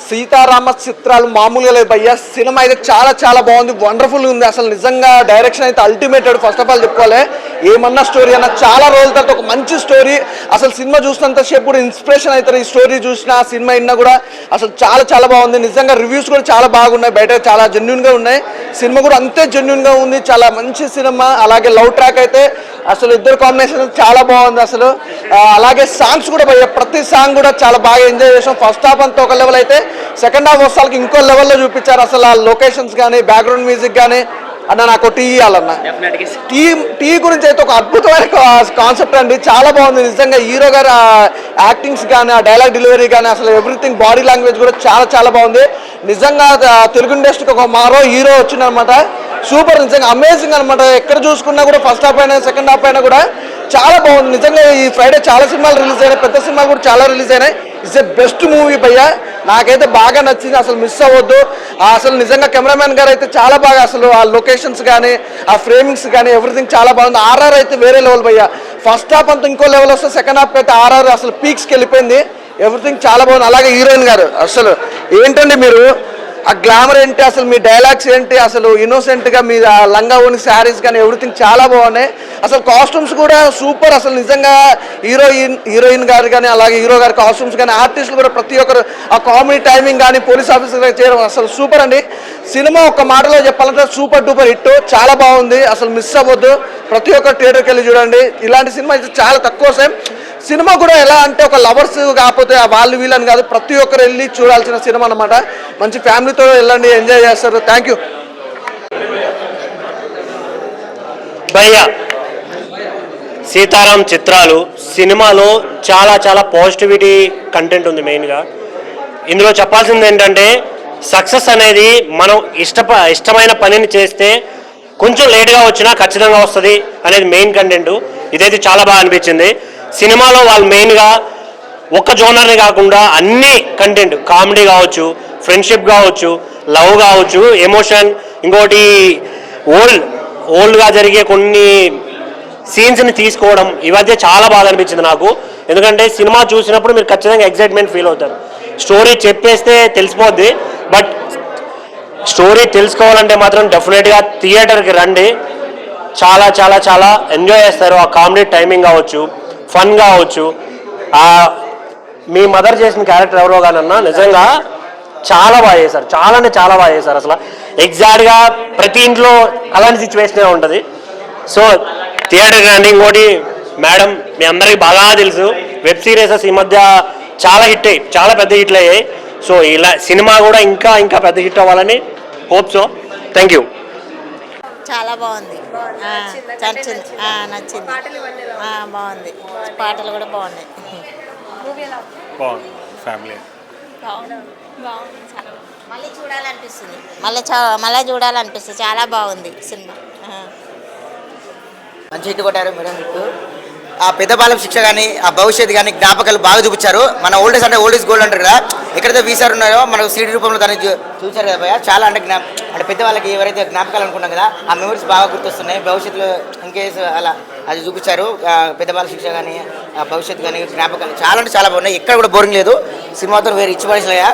సీతారామ చిత్రాలు మామూలుగా లేదు భయ్య. సినిమా అయితే చాలా చాలా బాగుంది, వండర్ఫుల్గా ఉంది. అసలు నిజంగా డైరెక్షన్ అయితే అల్టిమేటెడ్. ఫస్ట్ ఆఫ్ ఆల్ చెప్పుకోవాలి, ఏమన్నా స్టోరీ అన్న చాలా రోజుల తర్వాత ఒక మంచి స్టోరీ. అసలు సినిమా చూసినంత సేపు కూడా ఇన్స్పిరేషన్ అవుతారు. ఈ స్టోరీ చూసినా సినిమా విన్నా కూడా అసలు చాలా చాలా బాగుంది. నిజంగా రివ్యూస్ కూడా చాలా బాగున్నాయి, బయట చాలా జెన్యున్గా ఉన్నాయి. సినిమా కూడా అంతే జెన్యున్గా ఉంది, చాలా మంచి సినిమా. అలాగే లవ్ ట్రాక్ అయితే అసలు ఇద్దరు కాంబినేషన్ చాలా బాగుంది అసలు. అలాగే సాంగ్స్ కూడా భయ్య, ప్రతి సాంగ్ కూడా చాలా బాగా ఎంజాయ్ చేసాం. ఫస్ట్ హాఫ్ అంతా ఒక లెవెల్ అయితే సెకండ్ హాఫ్ వస్తాలకి ఇంకో లెవెల్లో చూపించారు. అసలు ఆ లొకేషన్స్ కానీ బ్యాక్గ్రౌండ్ మ్యూజిక్ కానీ అన్న నాకు టీ ఇవ్వాలన్న. టీ గురించి అయితే ఒక అద్భుతమైన కాన్సెప్ట్ అండి, చాలా బాగుంది నిజంగా. హీరో గారు యాక్టింగ్స్ కానీ ఆ డైలాగ్ డెలివరీ కానీ అసలు ఎవ్రీథింగ్, బాడీ లాంగ్వేజ్ కూడా చాలా చాలా బాగుంది నిజంగా. తెలుగు ఇండస్ట్రీకి ఒక మారో హీరో వచ్చిందనమాట. సూపర్, నిజంగా అమేజింగ్ అనమాట. ఎక్కడ చూసుకున్నా కూడా ఫస్ట్ హాఫ్ అయినా సెకండ్ హాఫ్ అయినా కూడా చాలా బాగుంది నిజంగా. ఈ ఫ్రైడే చాలా సినిమాలు రిలీజ్ అయినాయి, పెద్ద సినిమాలు కూడా చాలా రిలీజ్ అయినాయి. ఇట్స్ ఎ బెస్ట్ మూవీ భయ్య, నాకైతే బాగా నచ్చింది, అసలు మిస్ అవ్వద్దు. అసలు నిజంగా కెమెరామెన్ గారు అయితే చాలా బాగా, అసలు ఆ లొకేషన్స్ కానీ ఆ ఫ్రేమింగ్స్ కానీ ఎవ్రీథింగ్ చాలా బాగుంది. ఆర్ఆర్ అయితే వేరే లెవెల్ భయ్య. ఫస్ట్ హాఫ్ అంతా ఇంకో లెవెల్ వస్తే సెకండ్ హాఫ్ అయితే ఆర్ఆర్ అసలు పీక్స్కి వెళ్ళిపోయింది. ఎవ్రీథింగ్ చాలా బాగుంది. అలాగే హీరోయిన్ గారు అసలు ఏంటండి మీరు, ఆ గ్లామర్ ఏంటి, అసలు మీ డైలాగ్స్ ఏంటి, అసలు ఇన్నోసెంట్గా మీ లంగా ఓని శారీస్ కానీ ఎవ్రీథింగ్ చాలా బాగున్నాయి. అసలు కాస్ట్యూమ్స్ కూడా సూపర్. అసలు నిజంగా హీరోయిన్ గారు కానీ అలాగే హీరో గారి కాస్ట్యూమ్స్ కానీ ఆర్టిస్టులు కూడా ప్రతి ఒక్కరు ఆ కామెడీ టైమింగ్ కానీ పోలీస్ ఆఫీసర్ చేయడం అసలు సూపర్ అండి. సినిమా ఒక మాటలో చెప్పాలంటే సూపర్ డూపర్ హిట్, చాలా బాగుంది. అసలు మిస్ అవ్వద్దు, ప్రతి ఒక్క థియేటర్కి వెళ్ళి చూడండి. ఇలాంటి సినిమా అయితే చాలా తక్కువ సేమ్. సినిమా కూడా ఎలా అంటే ఒక లవర్స్ కాకపోతే వాళ్ళు వీళ్ళని కాదు, ప్రతి ఒక్కరు వెళ్ళి చూడాల్సిన సినిమా అనమాట. మంచి ఫ్యామిలీతో వెళ్ళండి, ఎంజాయ్ చేస్తారు. థ్యాంక్ యూ భయ్య. సీతారాం చిత్రాలు సినిమాలో చాలా చాలా పాజిటివిటీ కంటెంట్ ఉంది. మెయిన్గా ఇందులో చెప్పాల్సింది ఏంటంటే సక్సెస్ అనేది మనం ఇష్టమైన పనిని చేస్తే కొంచెం లేట్గా వచ్చినా ఖచ్చితంగా వస్తుంది అనేది మెయిన్ కంటెంట్. ఇదైతే చాలా బాగా అనిపించింది. సినిమాలో వాళ్ళు మెయిన్గా ఒక్క జోనర్ని కాకుండా అన్ని కంటెంట్, కామెడీ కావచ్చు, ఫ్రెండ్షిప్ కావచ్చు, లవ్ కావచ్చు, ఎమోషన్, ఇంకోటి ఓల్డ్గా జరిగే కొన్ని సీన్స్ని తీసుకోవడం, ఇవైతే చాలా బాగా అనిపించింది నాకు. ఎందుకంటే సినిమా చూసినప్పుడు మీరు ఖచ్చితంగా ఎగ్జైట్మెంట్ ఫీల్ అవుతారు. స్టోరీ చెప్పేస్తే తెలిసిపోద్ది, బట్ స్టోరీ తెలుసుకోవాలంటే మాత్రం డెఫినెట్గా థియేటర్కి రండి. చాలా చాలా చాలా ఎంజాయ్ చేస్తారు. ఆ కామెడీ టైమింగ్ కావచ్చు, ఫన్ కావచ్చు. మీ మదర్ చేసిన క్యారెక్టర్ ఎవరో కానన్నా నిజంగా చాలా బాగా చేశారు, చాలా బాగా చేశారు. అసలు ఎగ్జాక్ట్గా ప్రతి ఇంట్లో అలాంటి సిచ్యువేషనే ఉంటుంది. సో థియేటర్కి రండి. ఇంకోటి మేడం, మీ అందరికీ బాగా తెలుసు వెబ్ సిరీసెస్ ఈ మధ్య చాలా హిట్ అయ్యాయి, చాలా పెద్ద హిట్లు అయ్యాయి. సో ఇలా సినిమా కూడా ఇంకా ఇంకా పెద్ద హిట్ అవ్వాలని హోప్. So thank you. చాలా బాగుంది, నచ్చింది, బాగుంది. పాటలు కూడా బాగున్నాయి. ఫ్యామిలీ మళ్ళీ చూడాలనిపిస్తుంది, మళ్ళీ చూడాలనిపిస్తుంది. చాలా బాగుంది సినిమా. మంచి హిట్ కొట్టారు మేడం. మీకు ఆ పెద్దపాలెం శిక్ష కానీ ఆ భవిష్యత్తు కానీ జ్ఞాపకాలు బాగా చూపించారు. మన ఓల్డేజ్ అంటే ఓల్డేజ్ గోల్డ్ అంటారు కదా, ఎక్కడైతే వీసారు ఉన్నాయో మనకు సీడీ రూపంలో దాన్ని చూశారు కదా భయ్య. చాలా అంటే పెద్దవాళ్ళకి ఎవరైతే జ్ఞాపకాలు అనుకున్నాం కదా, ఆ మెమరీస్ బాగా గుర్తొస్తున్నాయి. భవిష్యత్తులో ఇంకేస్ అలా అది చూపించారు. పెద్దపాలెం శిక్ష కానీ ఆ భవిష్యత్తు కానీ జ్ఞాపకాలు చాలా అంటే చాలా బాగున్నాయి. ఎక్కడ కూడా బోరింగ్ లేదు. సినిమాతో వేరే ఇచ్చి పడేసలేయా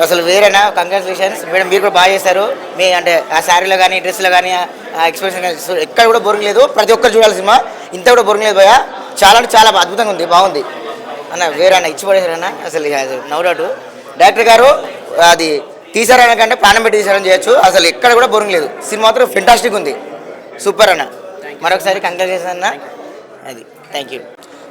అసలు వేరేనా. కంగ్రాచులేషన్స్ మేడం, మీరు కూడా బాగా చేశారు. మీ అంటే ఆ శారీలో కానీ డ్రెస్లో కానీ ఎక్స్ప్రెషన్ కానీ ఎక్కడ కూడా బోరింగ్ లేదు. ప్రతి ఒక్కరు చూడాలి సినిమా, ఇంత కూడా బోరింగ్ లేదు భయ్య. చాలా అంటే చాలా అద్భుతంగా ఉంది, బాగుంది అన్న. వేరే అన్న ఇచ్చి పడేశారన్న, అసలు నో డౌట్. డైరెక్టర్ గారు అది తీసారన్న కంటే ప్రాణం పెట్టి తీసారని చేయొచ్చు. అసలు ఎక్కడ కూడా బోరింగ్ లేదు. సినిమా మాత్రం ఫెంటాస్టిక్ ఉంది, సూపర్ అన్న. మరొకసారి కంగ్రాచులేషన్స్ అన్న. అది థ్యాంక్ యూ.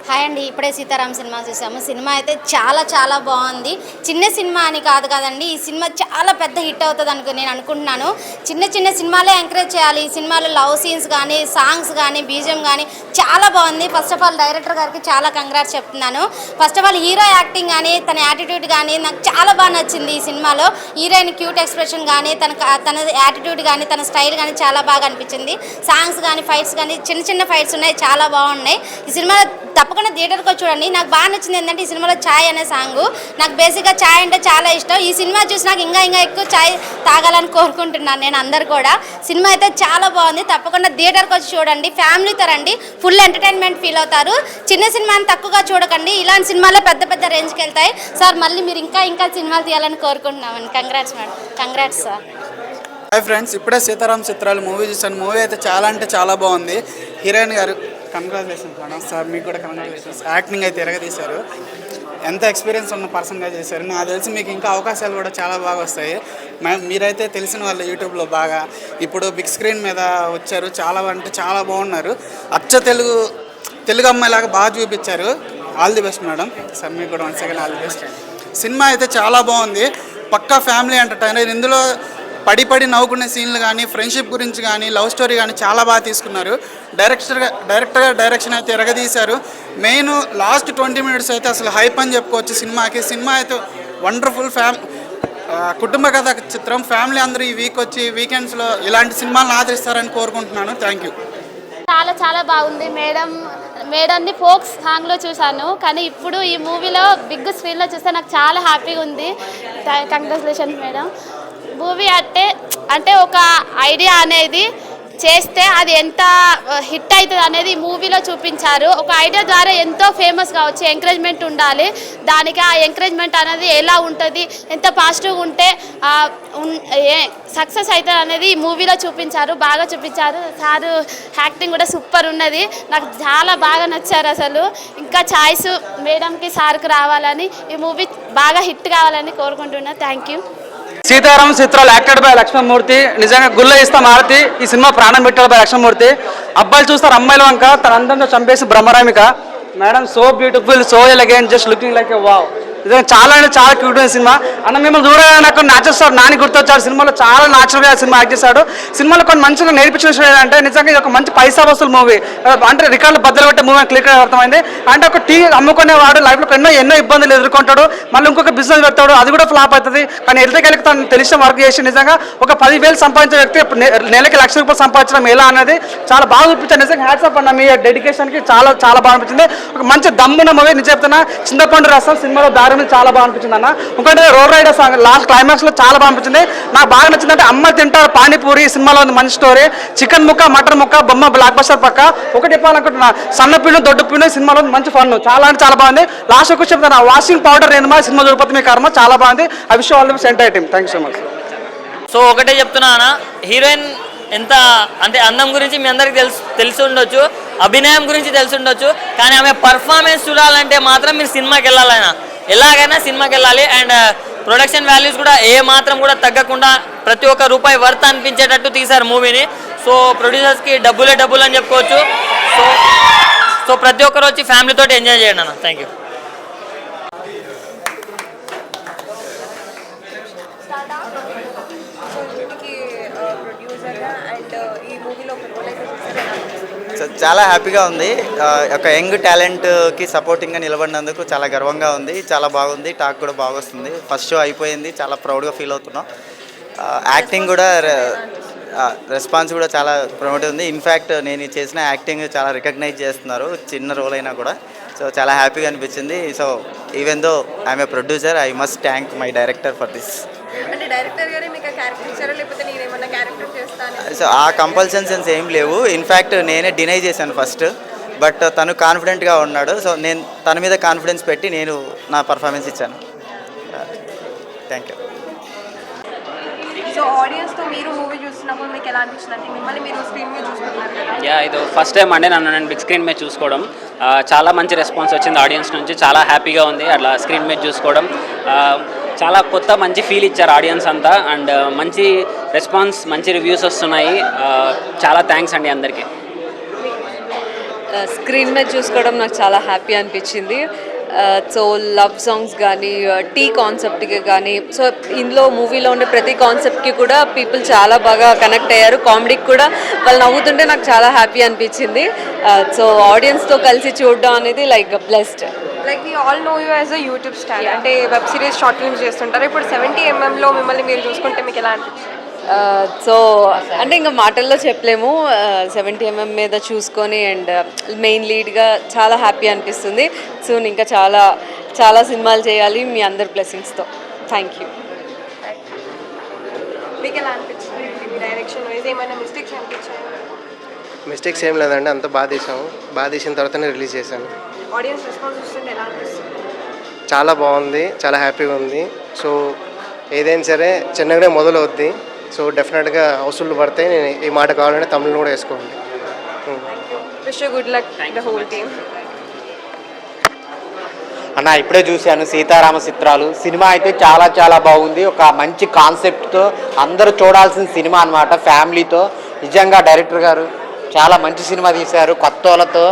హాయ్ అండి, ఇప్పుడే సీతారాం సినిమా చూసాము. సినిమా అయితే చాలా బాగుంది. చిన్న సినిమా అని కాదు కదండి, ఈ సినిమా చాలా పెద్ద హిట్ అవుతుంది నేను అనుకుంటున్నాను. చిన్న సినిమాలే ఎంకరేజ్ చేయాలి. ఈ సినిమాలో లవ్ సీన్స్ కానీ సాంగ్స్ కానీ బీజిఎం కానీ చాలా బాగుంది. ఫస్ట్ ఆఫ్ ఆల్ డైరెక్టర్ గారికి చాలా కంగ్రాట్స్ చెప్తున్నాను. First of all hero acting కానీ తన యాటిట్యూడ్ కానీ నాకు చాలా బాగా నచ్చింది. ఈ సినిమాలో హీరోయిన్ క్యూట్ ఎక్స్ప్రెషన్ కానీ తన యాటిట్యూడ్ కానీ తన స్టైల్ కానీ చాలా బాగా అనిపించింది. సాంగ్స్ కానీ ఫైట్స్ కానీ చిన్న ఫైట్స్ ఉన్నాయి, చాలా బాగున్నాయి. ఈ సినిమా తప్పకుండా థియేటర్కి వచ్చి చూడండి. నాకు బాగా నచ్చింది ఏంటంటే ఈ సినిమాలో ఛాయ్ అనే సాంగ్. నాకు బేసిక్గా ఛాయ్ అంటే చాలా ఇష్టం. ఈ సినిమా చూసి నాకు ఇంకా ఎక్కువ ఛాయ్ తాగాలని కోరుకుంటున్నాను నేను. అందరు కూడా సినిమా అయితే చాలా బాగుంది. తప్పకుండా థియేటర్కి వచ్చి చూడండి, ఫ్యామిలీతో రండి, ఫుల్ ఎంటర్టైన్మెంట్ ఫీల్ అవుతారు. చిన్న సినిమాని తక్కువగా చూడకండి, ఇలాంటి సినిమాలో పెద్ద పెద్ద రేంజ్కి వెళ్తాయి సార్. మళ్ళీ మీరు ఇంకా సినిమాలు తీయాలని కోరుకుంటున్నామని. Congrats madam, congrats sir. Hi friends, ఇప్పుడే సీతారాం చిత్రాలు మూవీ చూసాను. మూవీ అయితే చాలా అంటే చాలా బాగుంది. హీరోయిన్ గారు కంగ్రాచులేషన్స్ మేడం. సార్ మీకు కూడా కంగ్రాచులేషన్స్. యాక్టింగ్ అయితే ఎరగదీశారు. ఎంత ఎక్స్పీరియన్స్ ఉన్న పర్సన్గా చేశారు. నాకు తెలిసి మీకు ఇంకా అవకాశాలు కూడా చాలా బాగా వస్తాయి. మీరైతే తెలిసిన వాళ్ళు యూట్యూబ్లో బాగా ఇప్పుడు బిగ్ స్క్రీన్ మీద వచ్చారు. చాలా అంటే చాలా బాగున్నారు. అచ్చ తెలుగు అమ్మాయిలాగా బాగా చూపించారు. All the best madam. Sir మీకు కూడా 1 second all the best. Cinema అయితే చాలా బాగుంది. పక్కా ఫ్యామిలీ ఎంటర్టైనర్. ఇందులో పడి నవ్వుకునే సీన్లు కానీ, ఫ్రెండ్షిప్ గురించి కానీ, లవ్ స్టోరీ కానీ చాలా బాగా తీసుకున్నారు. డైరెక్షన్ అయితే ఎరగదీశారు. మెయిన్ లాస్ట్ 20 minutes అయితే అసలు హైప్ అని చెప్పుకోవచ్చు సినిమాకి. సినిమా అయితే వండర్ఫుల్ కుటుంబ కథ చిత్రం. ఫ్యామిలీ అందరూ ఈ వీకెండ్స్లో ఇలాంటి సినిమాలను ఆదరిస్తారని కోరుకుంటున్నాను. Thank you. చాలా బాగుంది. మేడంని ఫోక్ సాంగ్లో చూశాను, కానీ ఇప్పుడు ఈ మూవీలో బిగ్ స్క్రీన్లో చూస్తే నాకు చాలా హ్యాపీగా ఉంది. Congratulations madam. మూవీ అంటే ఒక ఐడియా అనేది చేస్తే అది ఎంత హిట్ అవుతుంది అనేది ఈ మూవీలో చూపించారు. ఒక ఐడియా ద్వారా ఎంతో ఫేమస్ కావచ్చు, ఎంకరేజ్మెంట్ ఉండాలి. దానికి ఆ ఎంకరేజ్మెంట్ అనేది ఎలా ఉంటుంది, ఎంత పాజిటివ్గా ఉంటే సక్సెస్ అవుతుంది అనేది ఈ మూవీలో చూపించారు. బాగా చూపించారు. సారు యాక్టింగ్ కూడా సూపర్ ఉన్నది. నాకు చాలా బాగా నచ్చారు అసలు. ఇంకా ఛాయిస్ మేడంకి సార్కి రావాలని, ఈ మూవీ బాగా హిట్ కావాలని కోరుకుంటున్నా. Thank you. సీతారాం చిత్రాలు యాక్టెడ్ బై లక్ష్మణమూర్తి. నిజంగా గుళ్ళ ఇస్తాం ఆరతి. ఈ సినిమా ప్రాణం పెట్టాడు బై లక్ష్మణమూర్తి. అబ్బాయిలు చూస్తారు అమ్మాయిల వంక, తన అందంతో చంపేసి బ్రహ్మరామిక. Madam so beautiful, so elegant, just looking like a wow. నిజంగా చాలా అంటే చాలా క్యూట్ అయిన సినిమా. అన్న మిమ్మల్ని చూడగానే నాకు న్యాచురల్ స్టార్ నాని గుర్తొచ్చాడు. సినిమాలో చాలా న్యాచురల్గా సినిమా యాక్ట్ చేశాడు. సినిమాలో కొన్ని మంచిగా నేర్పించిన విషయం ఏంటంటే నిజంగా ఇది ఒక మంచి పైసా వసూలు మూవీ. అంటే రికార్డులు బద్దలు పెట్టే మూవీ క్లియర్గా అర్థమైంది. అంటే ఒక టీ అమ్ముకునేవాడు లైఫ్లో ఎన్నో ఇబ్బందులు ఎదుర్కొంటాడు. మళ్ళీ ఇంకొక బిజినెస్ పెడతాడు, అది కూడా ఫ్లాప్ అవుతుంది. కానీ ఎదురుకెళ్ళకి తను తెలిసిన వర్క్ చేసి నిజంగా ఒక 10,000 సంపాదించే వ్యక్తి నెలకి ₹1,00,000 సంపాదించడం ఎలా అనేది చాలా బాగా చూపించారు. నిజంగా హ్యాట్స్ ఆఫ్ అన్న మీ డెడికేషన్కి. చాలా చాలా బాగా అనిపించింది. ఒక మంచి దమ్మున్న మూవీ. నేను చెప్తున్నా, చింతపండు రసం సినిమాలో దారి చాలా బాగా అనిపించింది అన్న. ఇంకోటి road rider song last climax లో చాలా బాగా అనిపించింది. నాకు బాగా నచ్చిందంటే అమ్మ తింటారు పానీపూరి సినిమాలో ఉంది మంచి స్టోరీ. చికెన్ ముక్క, మటన్ ముక్క, బొమ్మ బ్లాక్ బస్టర్ పక్క. ఒకటి చెప్పాలనుకుంటున్నా, సన్న పిండి దొడ్డు పిండి సినిమాలో మంచి ఫన్. చాలా అంటే చాలా బాగుంది. లాస్ట్ ఒక చెప్తాను, వాషింగ్ పౌడర్ నేను సినిమా చూడకపోతే మీ కర్మ. చాలా బాగుంది. I wish all the best entire team. Thank you so much. So ఒకటే చెప్తున్నా అన్న, హీరోయిన్ ఎంత అంటే అందం గురించి మీ అందరికి తెలిసి ఉండొచ్చు, అభినయం గురించి తెలిసి ఉండొచ్చు, కానీ ఆమె పర్ఫార్మెన్స్ చూడాలంటే మాత్రం మీరు సినిమాకి వెళ్ళాలైనా ఎలాగైనా సినిమాకి వెళ్ళాలి. అండ్ ప్రొడక్షన్ వాల్యూస్ కూడా ఏ మాత్రం కూడా తగ్గకుండా ప్రతి ఒక్క రూపాయి వర్త్ అనిపించేటట్టు తీశారు మూవీని. సో ప్రొడ్యూసర్స్కి డబ్బులే డబ్బులు అని చెప్పుకోవచ్చు. సో ప్రతి ఒక్కరు వచ్చి ఫ్యామిలీతో ఎంజాయ్ చేయండి అన్న. Thank you. చాలా హ్యాపీగా ఉంది. ఒక యంగ్ టాలెంట్కి సపోర్టింగ్గా నిలబడినందుకు చాలా గర్వంగా ఉంది. చాలా బాగుంది. టాక్ కూడా బాగా వస్తుంది. ఫస్ట్ షో అయిపోయింది. చాలా ప్రౌడ్గా ఫీల్ అవుతున్నాం. యాక్టింగ్ కూడా రెస్పాన్స్ కూడా చాలా ప్రమోట్ ఉంది. ఇన్ఫ్యాక్ట్ నేను చేసిన యాక్టింగ్ చాలా రికగ్నైజ్ చేస్తున్నారు, చిన్న రోల్ అయినా కూడా. సో చాలా హ్యాపీగా అనిపించింది. So even though I'm a producer, I must thank my director for this. అంటే డైరెక్టర్ గారే మీకు క్యారెక్టర్ ఇచ్చారో లేకపోతే నేను ఏమన్నా క్యారెక్టర్ చేస్తాను? సో ఆ కంపల్షన్స్ ఏం లేవు. ఇన్ఫ్యాక్ట్ నేనే డినై చేశాను ఫస్ట్, బట్ తను కాన్ఫిడెంట్గా ఉన్నాడు. సో నేను తన మీద కాన్ఫిడెన్స్ పెట్టి నేను నా పర్ఫార్మెన్స్ ఇచ్చాను. Thank you. సో ఆడియన్స్తో మీరు మూవీ చూస్తున్నప్పుడు మీకు ఎలా అనిపించింది? అంటే మిమ్మల్ని మీరు స్క్రీన్ మీద చూస్తున్నారు కదా? ఇది ఫస్ట్ టైం అండి నేను బిగ్ స్క్రీన్ మీద చూసుకోవడం. చాలా మంచి రెస్పాన్స్ వచ్చింది ఆడియన్స్ నుంచి. చాలా హ్యాపీగా ఉంది అట్లా స్క్రీన్ మీద చూసుకోవడం. చాలా కొత్త మంచి ఫీల్ ఇచ్చారు ఆడియన్స్ అంతా. అండ్ మంచి రెస్పాన్స్, మంచి రివ్యూస్ వస్తున్నాయి. చాలా థ్యాంక్స్ అండి అందరికీ. స్క్రీన్ మీద చూసుకోవడం నాకు చాలా హ్యాపీ అనిపించింది. సో లవ్ సాంగ్స్ కానీ, టీ కాన్సెప్ట్కి కానీ, సో ఇందులో మూవీలో ఉండే ప్రతి కాన్సెప్ట్కి కూడా పీపుల్ చాలా బాగా కనెక్ట్ అయ్యారు. కామెడీకి కూడా వాళ్ళు నవ్వుతుంటే నాకు చాలా హ్యాపీ అనిపించింది. సో ఆడియన్స్తో కలిసి చూడడం అనేది like blessed. Like we all know you as a YouTube star, అంటే వెబ్ సిరీస్, షార్ట్ ఫిల్మ్స్ చేస్తుంటారు. ఇప్పుడు 70mm మిమ్మల్ని మీరు చూసుకుంటే మీకు ఎలా అనిపించింది? సో అంటే ఇంకా మాటల్లో చెప్పలేము. 70mm మీద చూసుకొని అండ్ మెయిన్ లీడ్గా చాలా హ్యాపీ అనిపిస్తుంది. సూన్ ఇంకా చాలా చాలా సినిమాలు చేయాలి మీ అందరి బ్లెస్సింగ్స్తో. Thank you. మీకు ఎలా అనిపించింది డైరెక్షన్ వైజ్ ఏమైనా మిస్టేక్స్ అనిపించాయి? మిస్టేక్స్ ఏం లేదండి, అంత బాగా తీసాము. బాగా తీసిన తర్వాతనే రిలీజ్ చేశాను. ఆడియన్స్ రెస్పాన్స్ చూస్తుంటే ఎలా అనిపిస్తుంది? చాలా బాగుంది, చాలా హ్యాపీగా ఉంది. సో ఏదైనా సరే చిన్నగానే మొదలవుద్ది. సో డెఫినెట్గా హౌస్ఫుల్ పడితే నేను ఈ మాట కావాలంటే తమిళ్ కూడా వేసుకోండి. Wish you good luck the whole team. అన్న ఇప్పుడే చూశాను సీతారామ చిత్రాలు. సినిమా అయితే చాలా చాలా బాగుంది. ఒక మంచి కాన్సెప్ట్తో అందరూ చూడాల్సిన సినిమా అన్నమాట, ఫ్యామిలీతో. నిజంగా డైరెక్టర్ గారు చాలా మంచి సినిమా తీశారు. కొత్త వాళ్ళతో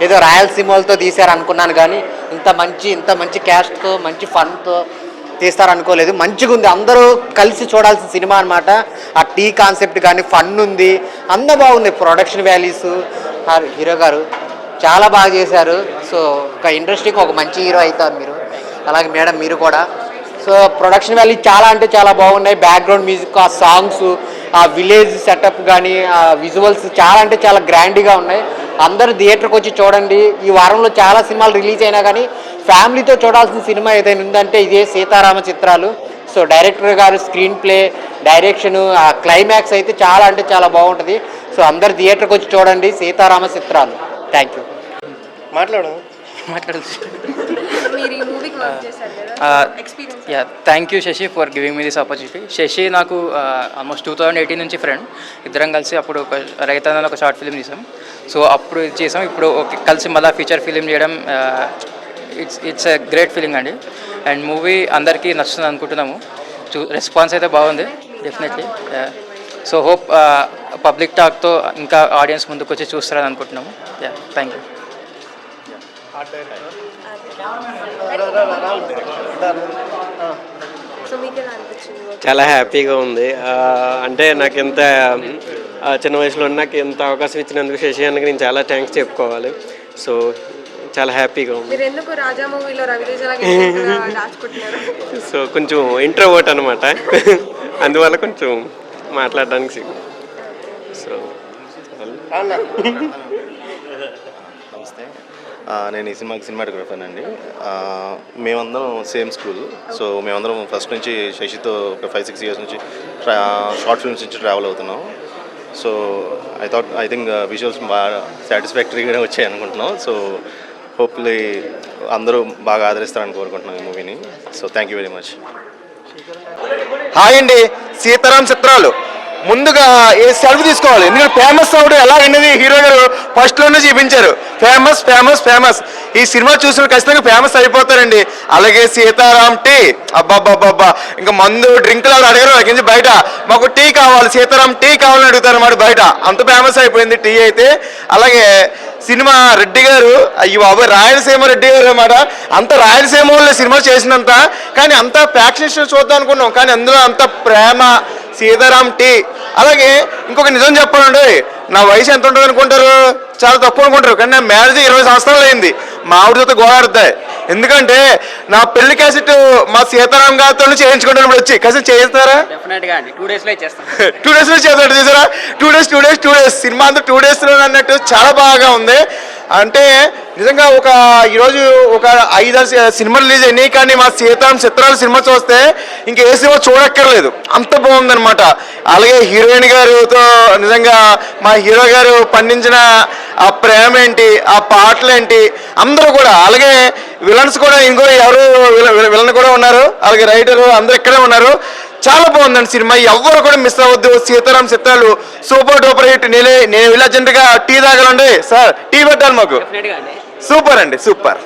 ఏదో రాయలసీమలతో తీశారు అనుకున్నాను, కానీ ఇంత మంచి క్యాస్ట్తో మంచి ఫన్తో తీస్తారనుకోలేదు. మంచిగా ఉంది, అందరూ కలిసి చూడాల్సిన సినిమా అన్నమాట. ఆ టీ కాన్సెప్ట్ కానీ ఫన్ ఉంది, అంత బాగుంది. ప్రొడక్షన్ వాల్యూస్, హీరో గారు చాలా బాగా చేశారు. సో ఒక ఇండస్ట్రీకి ఒక మంచి హీరో అవుతారు మీరు, అలాగే మేడం మీరు కూడా. సో ప్రొడక్షన్ వాల్యూ చాలా అంటే చాలా బాగున్నాయి. బ్యాక్గ్రౌండ్ మ్యూజిక్, ఆ సాంగ్స్, ఆ విలేజ్ సెటప్ కానీ ఆ విజువల్స్ చాలా అంటే చాలా గ్రాండ్గా ఉన్నాయి. అందరూ థియేటర్కి వచ్చి చూడండి. ఈ వారంలో చాలా సినిమాలు రిలీజ్ అయినా కానీ ఫ్యామిలీతో చూడాల్సిన సినిమా ఏదైనా ఉందంటే ఇదే సీతారామ చిత్రాలు. సో డైరెక్టర్ గారు స్క్రీన్ ప్లే, డైరెక్షను, ఆ క్లైమాక్స్ అయితే చాలా అంటే చాలా బాగుంటుంది. సో అందరు థియేటర్కి వచ్చి చూడండి సీతారామ చిత్రాలు. Thank you. మీరు ఈ మూవీకి వర్క్ చేశారు కదా, experience? Thank you Sashi for giving me this opportunity. Sashi నాకు ఆల్మోస్ట్ 2018 నుంచి ఫ్రెండ్. ఇద్దరం కలిసి అప్పుడు ఒక రైతన్నలో ఒక షార్ట్ ఫిల్మ్ తీసాం. సో అప్పుడు ఇది చేసాం. ఇప్పుడు కలిసి మళ్ళీ ఫీచర్ ఫిలిం చేయడం ఇట్స్ ఎ గ్రేట్ ఫీలింగ్ అండి. అండ్ మూవీ అందరికీ నచ్చుతుంది అనుకుంటున్నాము. రెస్పాన్స్ అయితే బాగుంది డెఫినెట్లీ. సో హోప్ పబ్లిక్ టాక్తో ఇంకా ఆడియన్స్ ముందుకు వచ్చి చూస్తారని అనుకుంటున్నాము. Thank you. సో మీకు ఎలా అనిపించింది? చాలా హ్యాపీగా ఉంది. అంటే నాకు ఎంత చిన్న వయసులో నాకు ఎంత అవకాశం ఇచ్చినందుకు శశి అన్నకి నేను చాలా థ్యాంక్స్ చెప్పుకోవాలి. సో చాలా హ్యాపీగా ఉంది. మీరు ఎందుకు రాజా మూవీలో రవితేజ దాచుకుంటున్నారు? సో కొంచెం ఇంట్రోవర్ట్ అనమాట, అందువల్ల కొంచెం మాట్లాడడానికి. సో నమస్తే, నేను ఈ సినిమాకి సినిమాటోగ్రఫర్ అండి. మేమందరం సేమ్ స్కూల్. సో మేమందరం ఫస్ట్ నుంచి శశితో ఒక 5-6 ఇయర్స్ నుంచి షార్ట్ ఫిల్మ్స్ నుంచి ట్రావెల్ అవుతున్నాం. సో ఐ థింక్ విజువల్స్ బాగా సాటిస్ఫాక్టరీగా వచ్చాయి అనుకుంటున్నాం. సో హోప్ఫుల్లీ అందరూ బాగా ఆదరిస్తారని కోరుకుంటున్నాం ఈ మూవీని. So thank you very much. Hi అండి, సీతారాం చిత్రాలు ముందుగా ఏ సెల్ఫ్ తీసుకోవాలి, ఎందుకంటే ఫేమస్ అవడం ఎలా అనేది హీరో గారు ఫస్ట్లోనే చూపించారు. Famous famous famous. ఈ సినిమా చూసిన ఖచ్చితంగా ఫేమస్ అయిపోతారండి. అలాగే సీతారాం టీ, అబ్బాబ్బాబ్బా, ఇంకా మందు డ్రింకులు అలా అడిగారు నుంచి బయట మాకు టీ కావాలి, సీతారాం టీ కావాలని అడుగుతారు అన్నమాట బయట. అంత ఫేమస్ అయిపోయింది టీ అయితే. అలాగే సినిమా రెడ్డి గారు, అయ్యి బాబు రాయలసీమ రెడ్డి గారు అన్నమాట. అంత రాయలసీమ వాళ్ళు సినిమా చేసినంత, కానీ అంత ప్యాక్షనేషన్ చూద్దాం అనుకున్నాం, కానీ అందులో అంత ప్రేమ, సీతారాం టీ. అలాగే ఇంకొక నిజం చెప్పాలండి, నా వయసు ఎంత ఉంటుంది అనుకుంటారు? చాలా తక్కువ అనుకుంటారు, కానీ నా మ్యారేజ్ 20 సంవత్సరాలు అయింది. మా ఆవిడ చేత గోడాడుతాయి. ఎందుకంటే నా పెళ్లి క్యాసెట్ మా సీతారాం గారితో చేయించుకుంటాను. ఇప్పుడు వచ్చి క్యాసెట్ చేయిస్తారా? 2 డేస్లో చేస్తాం. 2 డేస్లో చేస్తాడు చూసారా? 2 డేస్ సినిమా అంతా 2 డేస్లో అన్నట్టు చాలా బాగా ఉంది. అంటే నిజంగా ఈరోజు ఒక 5-6 సినిమాలు రిలీజ్ అయినాయి, కానీ మా సీతారాం చిత్రాలు సినిమా చూస్తే ఇంకా ఏ సినిమా చూడక్కర్లేదు, అంత బాగుందన్నమాట. అలాగే హీరోయిన్ గారితో నిజంగా మా హీరో గారు పండించిన ఆ ప్రేమ ఏంటి, ఆ పాటలు ఏంటి, అందరూ కూడా. అలాగే విలన్స్ కూడా ఇంకో ఎవరు విలన్ కూడా ఉన్నారు, అలాగే రైటరు అందరూ ఇక్కడే ఉన్నారు. చాలా బాగుందండి సినిమా, ఎవ్వరు కూడా మిస్ అవ్వద్దు. సీతారాం చిత్రాలు సూపర్ డూపర్ హిట్. నేను ఇలా అర్జెంట్గా టీ తాగాలండి సార్, టీ పెట్టాలి మాకు. సూపర్ అండి, సూపర్.